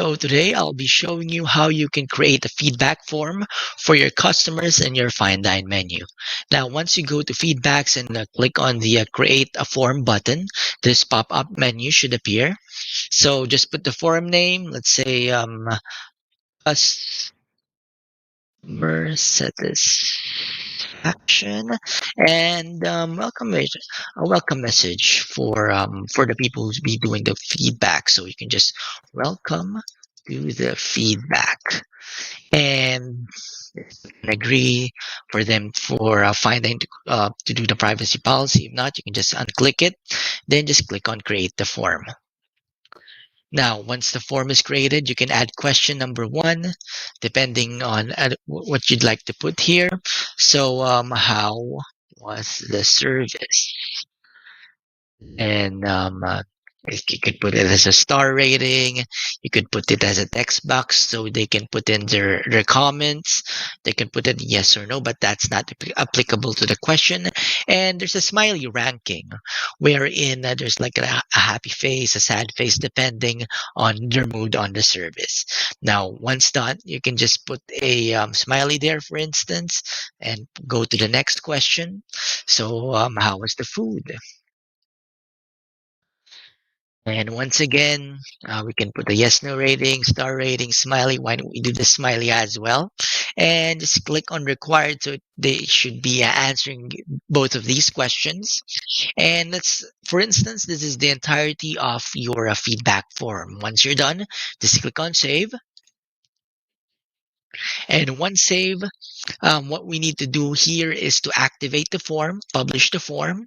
So today I'll be showing you how you can create a feedback form for your customers in your FineDine menu. Now, once you go to feedbacks and click on the create a form button, this pop-up menu should appear. So just put the form name, let's say customer satisfaction, and a welcome message for the people who's be doing the feedback. So you can just welcome to the feedback and agree for them for finding to do the privacy policy. If not, you can just unclick it, then just click on create the form. Now, once the form is created, you can add question number one, depending on what you'd like to put here. So, how was the service? And you could put it as a star rating. You could put it as a text box so they can put in their comments. They can put it yes or no, but that's not applicable to the question. And there's a smiley ranking wherein there's like a happy face, a sad face, depending on their mood on the service. Now, once done, you can just put a smiley there, for instance, and go to the next question. So, how was the food? And once again, we can put a yes, no rating, star rating, smiley. Why don't we do the smiley as well? And just click on required. So they should be answering both of these questions. And let's, for instance, this is the entirety of your feedback form. Once you're done, just click on save. And once save, what we need to do here is to activate the form, publish the form.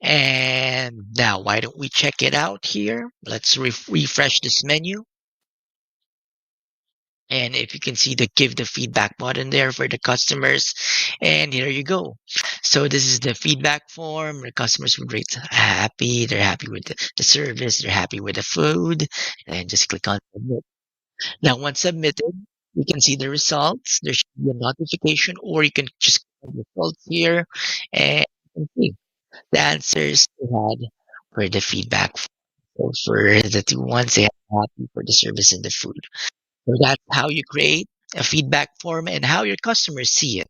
And now, why don't we check it out here? Let's refresh this menu. And if you can see the give the feedback button there for the customers, and here you go. So this is the feedback form. The customers would rate happy. They're happy with the service. They're happy with the food. And just click on submit. Now, once submitted, you can see the results. There should be a notification, or you can just click on results here and you can see the answers they had for the feedback. So for the two ones, they are happy for the service and the food. So that's how you create a feedback form and how your customers see it,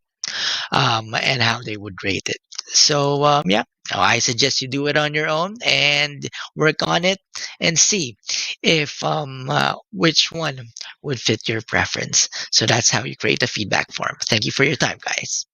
and how they would rate it. So, yeah, I suggest you do it on your own and work on it and see if which one would fit your preference. So that's how you create a feedback form. Thank you for your time, guys.